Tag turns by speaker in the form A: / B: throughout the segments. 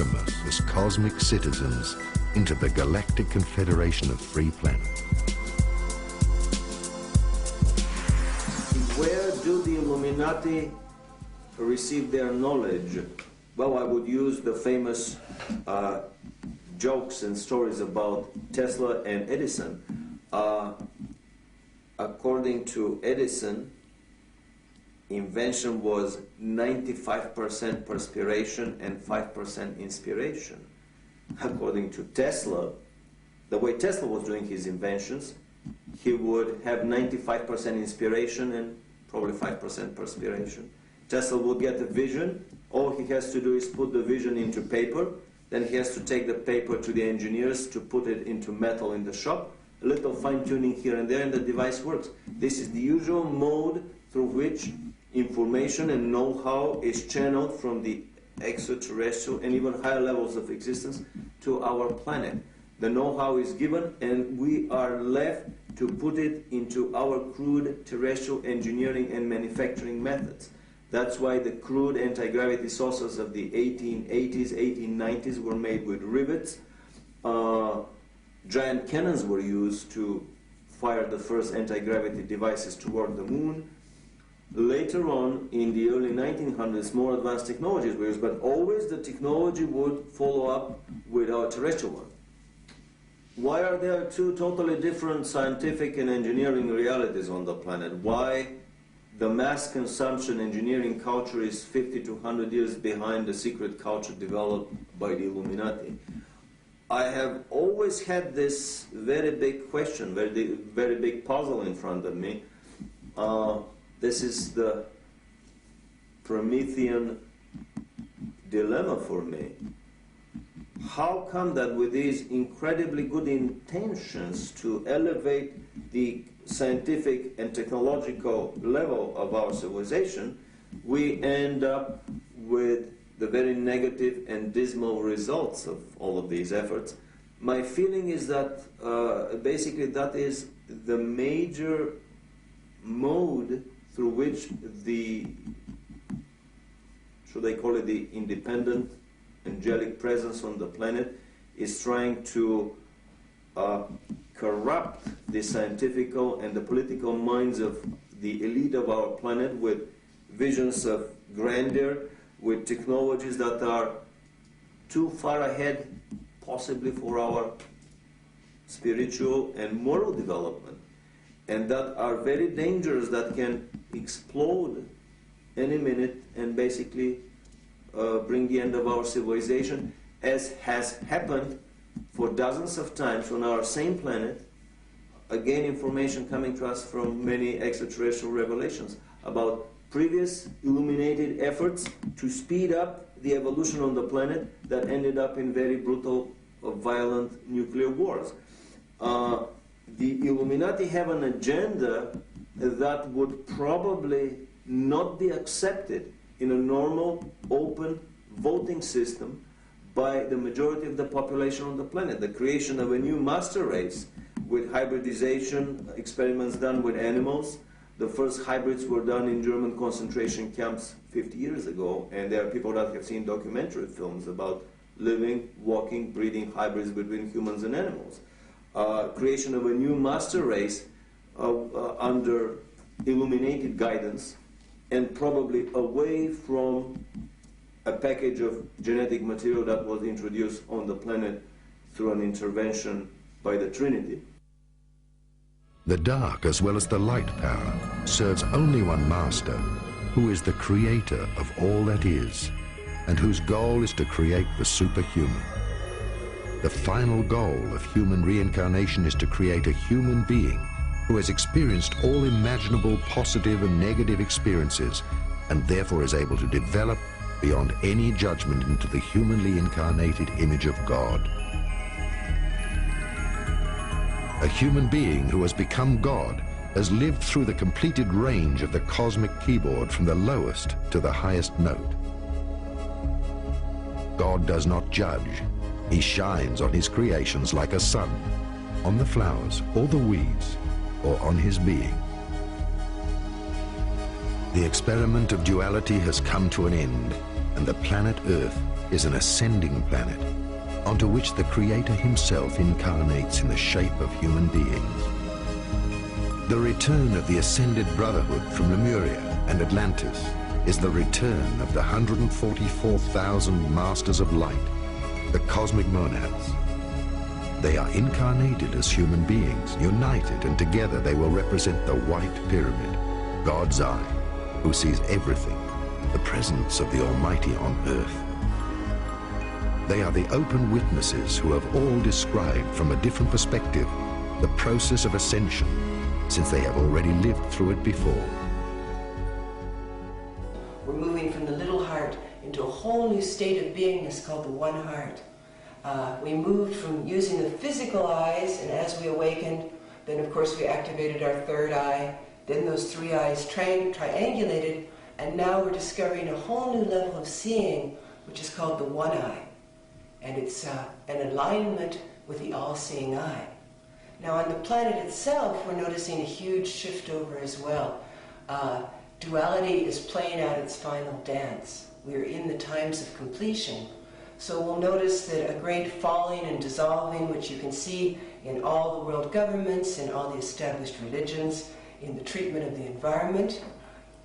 A: welcome us as cosmic citizens into the Galactic Confederation of Free Planets.
B: Where do the Illuminati receive their knowledge? Well, I would use the famous jokes and stories about Tesla and Edison. According to Edison, invention was 95% perspiration and 5% inspiration. According to Tesla, the way Tesla was doing his inventions, he would have 95% inspiration and probably 5% perspiration. Tesla will get a vision. All he has to do is put the vision into paper. Then he has to take the paper to the engineers to put it into metal in the shop. A little fine-tuning here and there, and the device works. This is the usual mode through which information and know-how is channeled from the extraterrestrial and even higher levels of existence to our planet. The know-how is given, and we are left to put it into our crude terrestrial engineering and manufacturing methods. That's why the crude anti-gravity saucers of the 1880s, 1890s were made with rivets. Giant cannons were used to fire the first anti-gravity devices toward the moon. Later on, in the early 1900s, more advanced technologies were used, but always the technology would follow up with our terrestrial one. Why are there two totally different scientific and engineering realities on the planet? Why the mass consumption engineering culture is 50 to 100 years behind the secret culture developed by the Illuminati? I have always had this very big question, very big puzzle in front of me. This is the Promethean dilemma for me. How come that with these incredibly good intentions to elevate the scientific and technological level of our civilization, we end up with the very negative and dismal results of all of these efforts? My feeling is that basically that is the major mode through which the, should I call it the independent angelic presence on the planet, is trying to corrupt the scientific and the political minds of the elite of our planet with visions of grandeur, with technologies that are too far ahead, possibly for our spiritual and moral development, and that are very dangerous, that can explode any minute and basically bring the end of our civilization, as has happened for dozens of times on our same planet. Again, information coming to us from many extraterrestrial revelations about previous illuminated efforts to speed up the evolution on the planet that ended up in very brutal, violent nuclear wars. The Illuminati have an agenda that would probably not be accepted in a normal, open voting system by the majority of the population on the planet. The creation of a new master race with hybridization, experiments done with animals. The first hybrids were done in German concentration camps 50 years ago, and there are people that have seen documentary films about living, walking, breeding hybrids between humans and animals. Creation of a new master race under illuminated guidance, and probably away from a package of genetic material that was introduced on the planet through an intervention by the Trinity.
A: The dark as well as the light power serves only one master, who is the creator of all that is, and whose goal is to create the superhuman. The final goal of human reincarnation is to create a human being who has experienced all imaginable positive and negative experiences, and therefore is able to develop beyond any judgment into the humanly incarnated image of God. A human being who has become God has lived through the completed range of the cosmic keyboard from the lowest to the highest note. God does not judge. He shines on his creations like a sun, on the flowers or the weeds, or on his being. The experiment of duality has come to an end, and the planet Earth is an ascending planet onto which the Creator himself incarnates in the shape of human beings. The return of the ascended brotherhood from Lemuria and Atlantis is the return of the 144,000 masters of light, the cosmic monads. They are incarnated as human beings, united, and together they will represent the white pyramid, God's eye, who sees everything, the presence of the Almighty on earth. They are the open witnesses who have all described from a different perspective the process of ascension, since they have already lived through it before.
C: We're moving from the little heart into a whole new state of beingness called the one heart. We moved from using the physical eyes, and as we awakened, then of course we activated our third eye, then those three eyes triangulated, and now we're discovering a whole new level of seeing, which is called the one eye. And it's an alignment with the all-seeing eye. Now on the planet itself, we're noticing a huge shift over as well. Duality is playing out its final dance. We're in the times of completion. So we'll notice that a great falling and dissolving, which you can see in all the world governments, in all the established religions, in the treatment of the environment.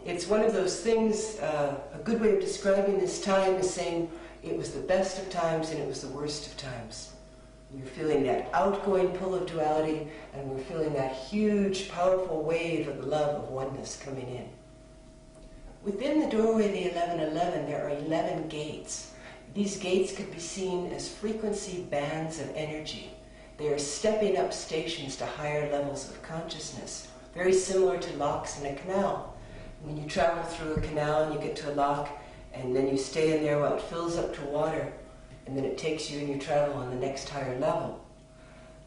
C: It's one of those things, a good way of describing this time is saying it was the best of times and it was the worst of times. We're feeling that outgoing pull of duality, and we're feeling that huge, powerful wave of the love of oneness coming in. Within the doorway of the 1111, there are 11 gates. These gates could be seen as frequency bands of energy. They are stepping up stations to higher levels of consciousness, very similar to locks in a canal. When you travel through a canal and you get to a lock, and then you stay in there while it fills up to water, and then it takes you and you travel on the next higher level.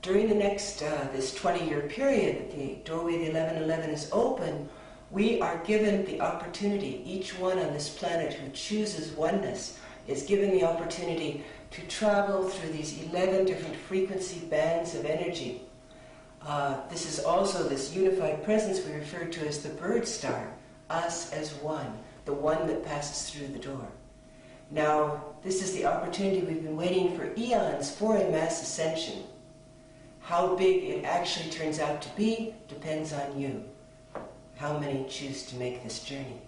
C: During the next, this 20-year period that the doorway of the 1111 is open, we are given the opportunity, each one on this planet who chooses oneness is given the opportunity to travel through these 11 different frequency bands of energy. This is also this unified presence we refer to as the bird star, us as one, the one that passes through the door. Now, this is the opportunity we've been waiting for eons for in mass ascension. How big it actually turns out to be depends on you. How many choose to make this journey?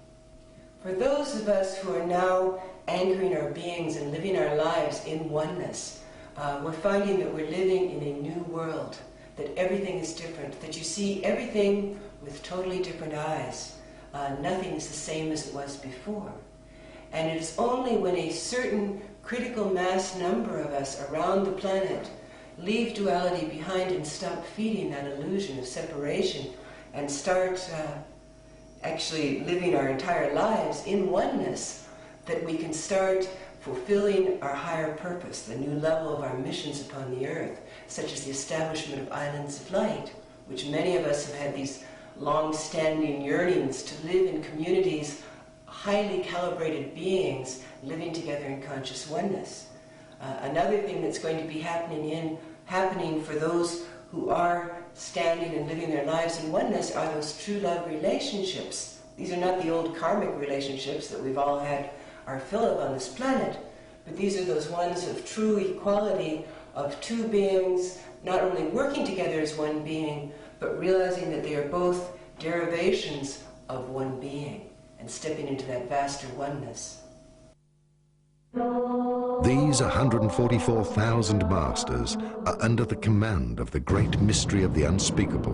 C: For those of us who are now anchoring our beings and living our lives in oneness, we're finding that we're living in a new world, that everything is different, that you see everything with totally different eyes. Nothing is the same as it was before. And it is only when a certain critical mass number of us around the planet leave duality behind and stop feeding that illusion of separation and start actually living our entire lives in oneness that we can start fulfilling our higher purpose, the new level of our missions upon the earth, such as the establishment of islands of light, which many of us have had these long-standing yearnings to live in communities, highly calibrated beings living together in conscious oneness. Another thing that's going to be happening for those who are standing and living their lives in oneness are those true love relationships. These are not the old karmic relationships that we've all had our fill of on this planet, but these are those ones of true equality of two beings not only working together as one being, but realizing that they are both derivations of one being and stepping into that vaster oneness.
A: These 144,000 masters are under the command of the great mystery of the unspeakable,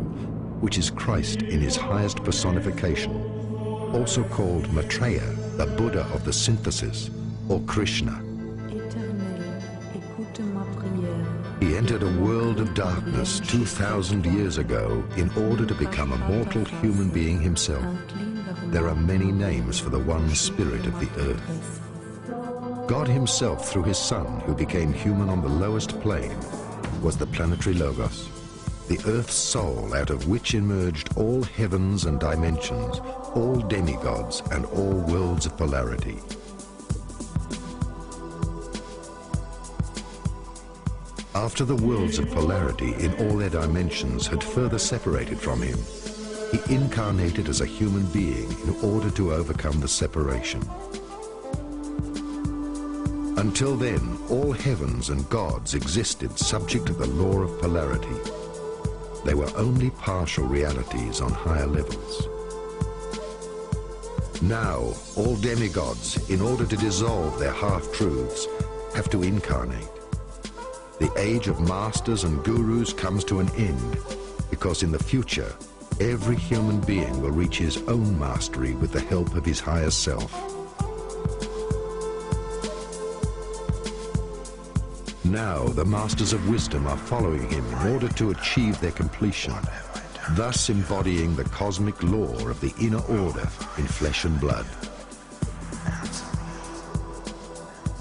A: which is Christ in his highest personification, also called Maitreya, the Buddha of the synthesis, or Krishna. He entered a world of darkness 2,000 years ago in order to become a mortal human being himself. There are many names for the one spirit of the earth. God himself, through his Son, who became human on the lowest plane, was the planetary Logos, the earth's soul out of which emerged all heavens and dimensions, all demigods and all worlds of polarity. After the worlds of polarity in all their dimensions had further separated from him, he incarnated as a human being in order to overcome the separation. Until then, all heavens and gods existed subject to the law of polarity. They were only partial realities on higher levels. Now, all demigods, in order to dissolve their half-truths, have to incarnate. The age of masters and gurus comes to an end, because in the future, every human being will reach his own mastery with the help of his higher self. Now, the masters of wisdom are following him in order to achieve their completion, thus embodying the cosmic law of the inner order in flesh and blood.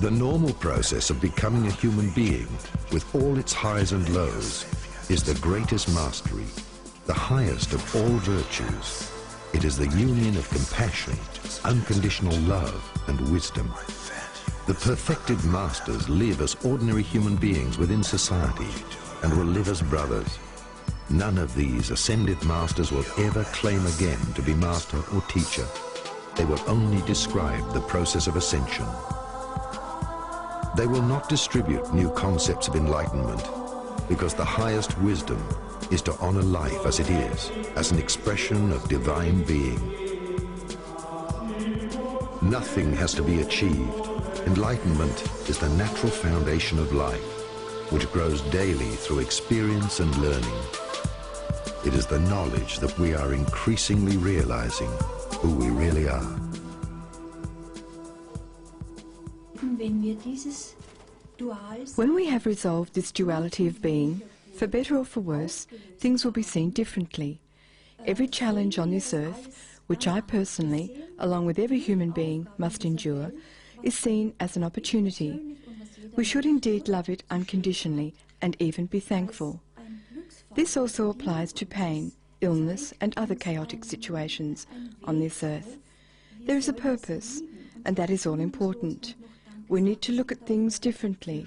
A: The normal process of becoming a human being, with all its highs and lows, is the greatest mastery, the highest of all virtues. It is the union of compassion, unconditional love, and wisdom. The perfected masters live as ordinary human beings within society and will live as brothers. None of these ascended masters will ever claim again to be master or teacher. They will only describe the process of ascension. They will not distribute new concepts of enlightenment, because the highest wisdom is to honor life as it is, as an expression of divine being. Nothing has to be achieved. Enlightenment is the natural foundation of life, which grows daily through experience and learning. It is the knowledge that we are increasingly realizing who we really are.
D: When we have resolved this duality of being, for better or for worse, things will be seen differently. Every challenge on this earth, which I personally, along with every human being, must endure, is seen as an opportunity. We should indeed love it unconditionally and even be thankful. This also applies to pain, illness and other chaotic situations on this earth. There is a purpose, and that is all important. We need to look at things differently.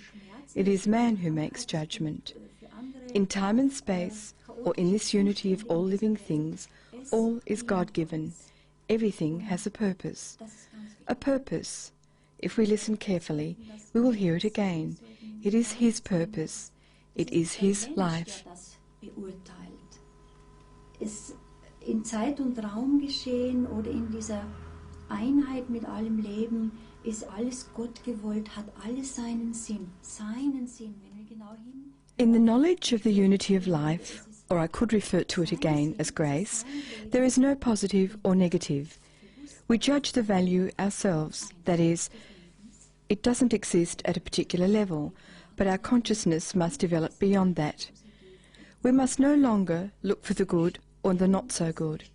D: It is man who makes judgment. In time and space, or in this unity of all living things, all is God-given. Everything has a purpose. A purpose. If we listen carefully, we will hear it again. It is his purpose. It is his life.
E: In Zeit und Raum geschehen oder in dieser Einheit mit allem Leben ist alles Gott gewollt, hat alles seinen Sinn. Wenn wir genau hin.
D: In the knowledge of the unity of life, or I could refer to it again as grace, there is no positive or negative. We judge the value ourselves, that is, it doesn't exist at a particular level, but our consciousness must develop beyond that. We must no longer look for the good or the not so good.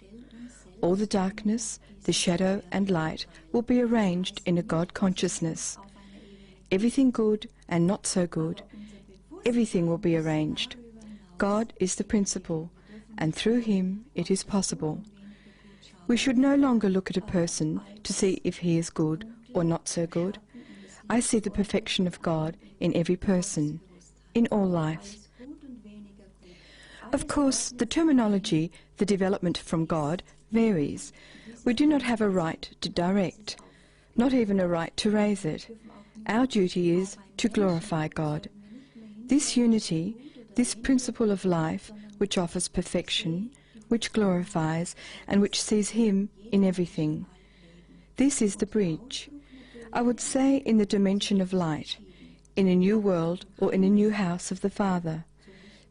D: All the darkness, the shadow and light will be arranged in a God consciousness. Everything good and not so good, everything will be arranged. God is the principle, and through him it is possible. We should no longer look at a person to see if he is good or not so good. I see the perfection of God in every person, in all life. Of course, the terminology, the development from God, varies. We do not have a right to direct, not even a right to raise it. Our duty is to glorify God. This unity, this principle of life, which offers perfection, which glorifies, and which sees him in everything. This is the bridge. I would say in the dimension of light, in a new world or in a new house of the Father.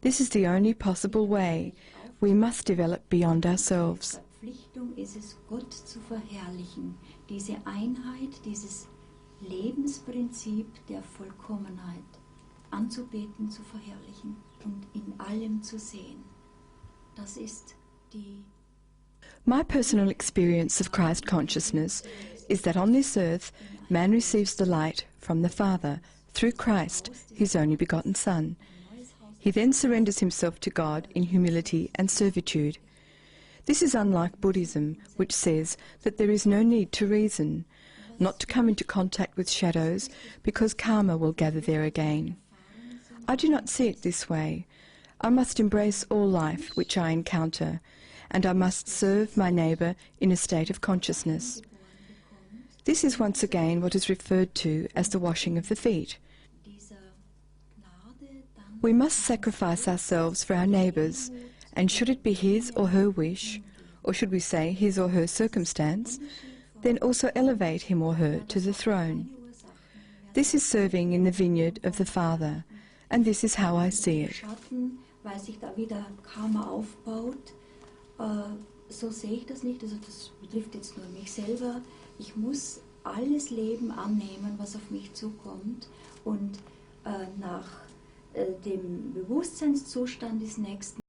D: This is the only possible way. We must develop beyond ourselves.
E: Verpflichtung ist es, Gott zu verherrlichen. Diese Einheit, dieses Lebensprinzip der Vollkommenheit anzubeten, zu verherrlichen und in allem zu sehen. Das ist die.
D: My personal experience of Christ consciousness is that on this earth, man receives the light from the Father through Christ, his only begotten Son. He then surrenders himself to God in humility and servitude. This is unlike Buddhism, which says that there is no need to reason, not to come into contact with shadows, because karma will gather there again. I do not see it this way. I must embrace all life which I encounter, and I must serve my neighbour in a state of consciousness. This is once again what is referred to as the washing of the feet. We must sacrifice ourselves for our neighbours, and should it be his or her wish, or should we say his or her circumstance, then also elevate him or her to the throne. This is serving in the vineyard of the Father, and this is how I see it.
E: Weil sich da wieder Karma aufbaut, so sehe ich das nicht. Also das betrifft jetzt nur mich selber. Ich muss alles Leben annehmen, was auf mich zukommt, und nach dem Bewusstseinszustand des Nächsten